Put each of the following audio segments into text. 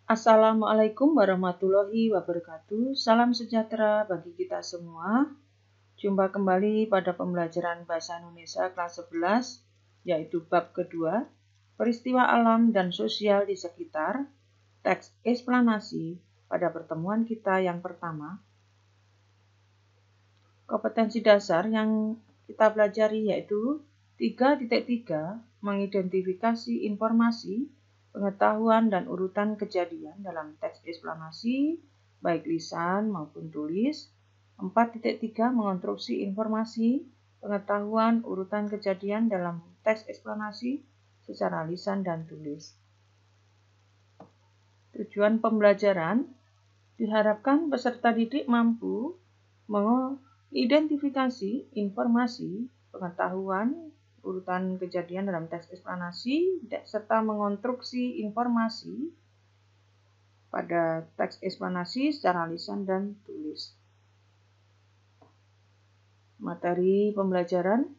Assalamualaikum warahmatullahi wabarakatuh. Salam sejahtera bagi kita semua. Jumpa kembali pada pembelajaran Bahasa Indonesia kelas 11, yaitu bab kedua, peristiwa alam dan sosial di sekitar, teks eksplanasi pada pertemuan kita yang pertama. Kompetensi dasar yang kita pelajari yaitu 3.3 mengidentifikasi informasi, pengetahuan dan urutan kejadian dalam teks eksplanasi, baik lisan maupun tulis. 4.3 mengonstruksi informasi, pengetahuan, urutan kejadian dalam teks eksplanasi secara lisan dan tulis. Tujuan pembelajaran diharapkan peserta didik mampu mengidentifikasi informasi, pengetahuan, urutan kejadian dalam teks eksplanasi, serta mengonstruksi informasi pada teks eksplanasi secara lisan dan tulis. Materi pembelajaran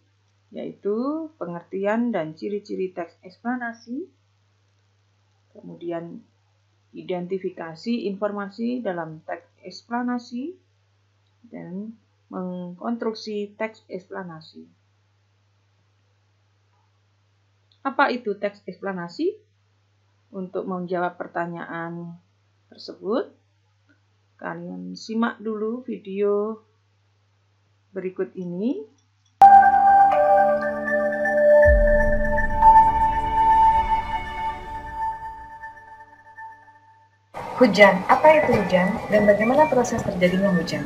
yaitu pengertian dan ciri-ciri teks eksplanasi, kemudian identifikasi informasi dalam teks eksplanasi, dan mengkonstruksi teks eksplanasi. Apa itu teks eksplanasi? Untuk menjawab pertanyaan tersebut, kalian simak dulu video berikut ini. Hujan, apa itu hujan dan bagaimana proses terjadinya hujan?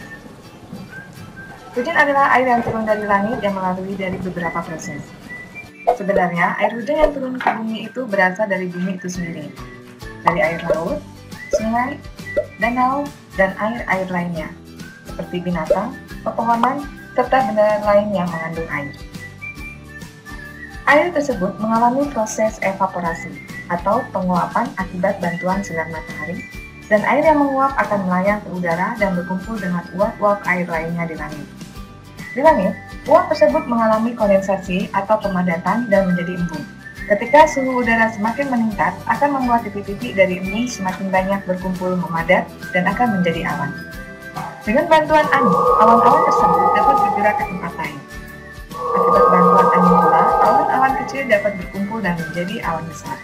Hujan adalah air yang turun dari langit yang melalui dari beberapa proses. Sebenarnya, air hujan yang turun ke bumi itu berasal dari bumi itu sendiri, dari air laut, sungai, danau, dan air-air lainnya, seperti binatang, pepohonan, serta benda lain yang mengandung air. Air tersebut mengalami proses evaporasi atau penguapan akibat bantuan sinar matahari, dan air yang menguap akan melayang ke udara dan berkumpul dengan uap-uap air lainnya di langit. Di langit, uap tersebut mengalami kondensasi atau pemadatan dan menjadi embun. Ketika suhu udara semakin meningkat, akan membuat titik-titik dari embun semakin banyak berkumpul memadat dan akan menjadi awan. Dengan bantuan angin, awan-awan tersebut dapat bergerak ke tempat lain. Akibat bantuan angin pula, awan-awan kecil dapat berkumpul dan menjadi awan besar.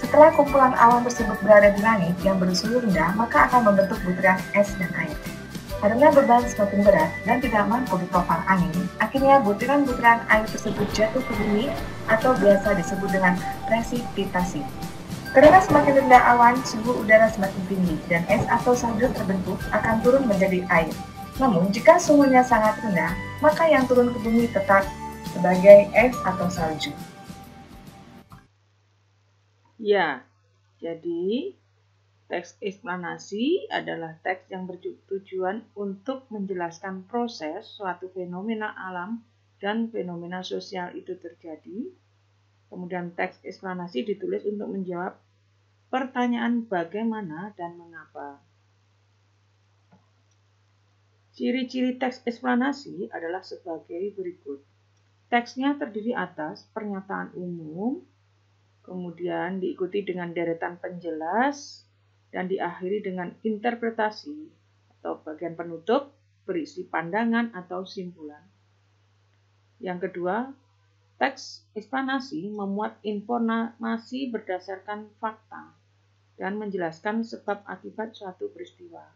Setelah kumpulan awan tersebut berada di langit yang bersuhu rendah, maka akan membentuk butiran es dan air. Karena beban semakin berat dan tidak mampu ditopang angin, akhirnya butiran-butiran air tersebut jatuh ke bumi atau biasa disebut dengan presipitasi. Karena semakin rendah awan, suhu udara semakin tinggi dan es atau salju terbentuk akan turun menjadi air. Namun, jika suhunya sangat rendah, maka yang turun ke bumi tetap sebagai es atau salju. Ya, jadi teks eksplanasi adalah teks yang bertujuan untuk menjelaskan proses suatu fenomena alam dan fenomena sosial itu terjadi. Kemudian teks eksplanasi ditulis untuk menjawab pertanyaan bagaimana dan mengapa. Ciri-ciri teks eksplanasi adalah sebagai berikut. Teksnya terdiri atas pernyataan umum, kemudian diikuti dengan deretan penjelas, dan diakhiri dengan interpretasi atau bagian penutup berisi pandangan atau simpulan. Yang kedua, teks eksplanasi memuat informasi berdasarkan fakta dan menjelaskan sebab akibat suatu peristiwa.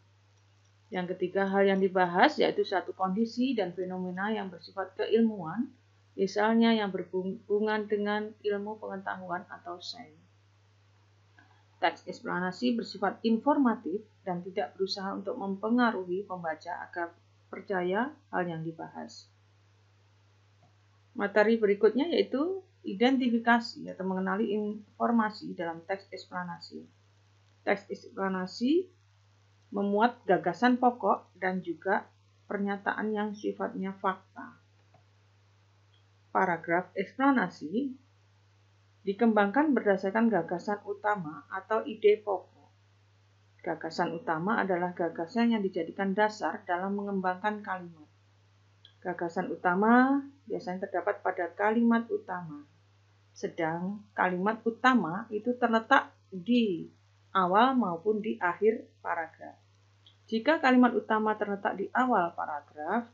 Yang ketiga, hal yang dibahas yaitu suatu kondisi dan fenomena yang bersifat keilmuan, misalnya yang berhubungan dengan ilmu pengetahuan atau sains. Teks eksplanasi bersifat informatif dan tidak berusaha untuk mempengaruhi pembaca agar percaya hal yang dibahas. Materi berikutnya yaitu identifikasi atau mengenali informasi dalam teks eksplanasi. Teks eksplanasi memuat gagasan pokok dan juga pernyataan yang sifatnya fakta. Paragraf eksplanasi dikembangkan berdasarkan gagasan utama atau ide pokok. Gagasan utama adalah gagasan yang dijadikan dasar dalam mengembangkan kalimat. Gagasan utama biasanya terdapat pada kalimat utama, sedang kalimat utama itu terletak di awal maupun di akhir paragraf. Jika kalimat utama terletak di awal paragraf,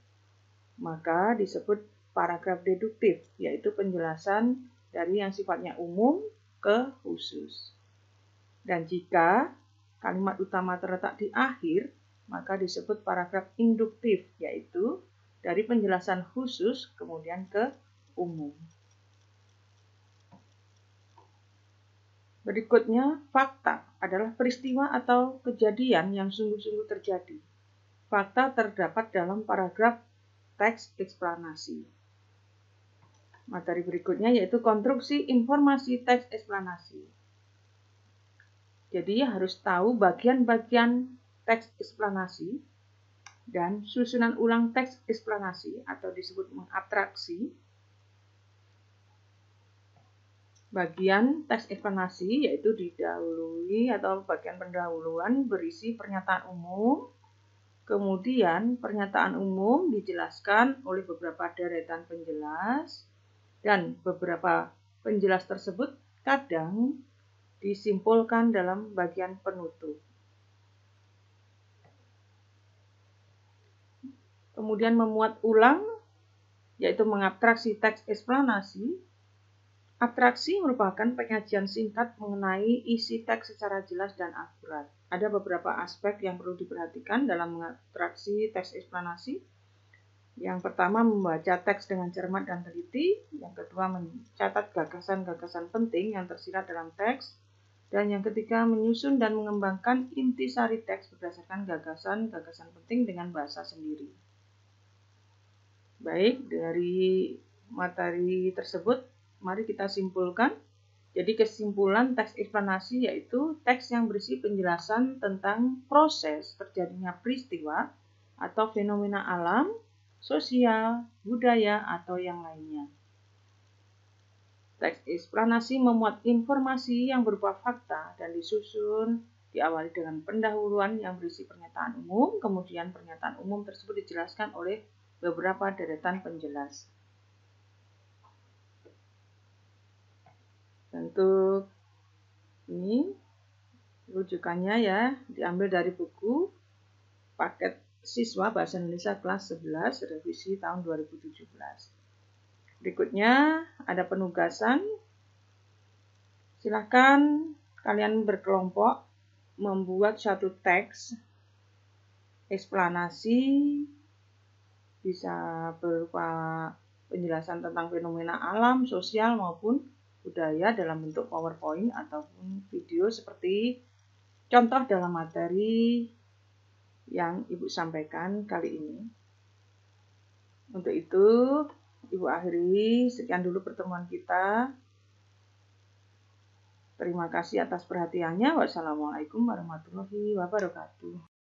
maka disebut paragraf deduktif, yaitu penjelasan dari yang sifatnya umum ke khusus. Dan jika kalimat utama terletak di akhir, maka disebut paragraf induktif, yaitu dari penjelasan khusus kemudian ke umum. Berikutnya, fakta adalah peristiwa atau kejadian yang sungguh-sungguh terjadi. Fakta terdapat dalam paragraf teks eksplanasi. Materi berikutnya yaitu konstruksi informasi teks eksplanasi. Jadi harus tahu bagian-bagian teks eksplanasi dan susunan ulang teks eksplanasi atau disebut mengabstraksi. Bagian teks eksplanasi yaitu didahului atau bagian pendahuluan berisi pernyataan umum. Kemudian pernyataan umum dijelaskan oleh beberapa deretan penjelas dan beberapa penjelas tersebut kadang disimpulkan dalam bagian penutup. Kemudian memuat ulang yaitu mengabstraksi teks eksplanasi. Abstraksi merupakan penyajian singkat mengenai isi teks secara jelas dan akurat. Ada beberapa aspek yang perlu diperhatikan dalam mengabstraksi teks eksplanasi. Yang pertama, membaca teks dengan cermat dan teliti. Yang kedua, mencatat gagasan-gagasan penting yang tersirat dalam teks. Dan yang ketiga, menyusun dan mengembangkan intisari teks berdasarkan gagasan-gagasan penting dengan bahasa sendiri. Baik, dari materi tersebut, mari kita simpulkan. Jadi kesimpulan teks eksplanasi yaitu teks yang berisi penjelasan tentang proses terjadinya peristiwa atau fenomena alam, sosial, budaya, atau yang lainnya. Teks eksplanasi memuat informasi yang berupa fakta dan disusun diawali dengan pendahuluan yang berisi pernyataan umum, kemudian pernyataan umum tersebut dijelaskan oleh beberapa deretan penjelas. Untuk ini rujukannya ya diambil dari buku paket siswa Bahasa Indonesia kelas 11 revisi tahun 2017. Berikutnya ada penugasan. Silakan kalian berkelompok membuat satu teks eksplanasi, bisa berupa penjelasan tentang fenomena alam, sosial maupun budaya dalam bentuk PowerPoint ataupun video seperti contoh dalam materi yang Ibu sampaikan kali ini. Untuk itu, Ibu akhiri, sekian dulu pertemuan kita. Terima kasih atas perhatiannya. Wassalamualaikum warahmatullahi wabarakatuh.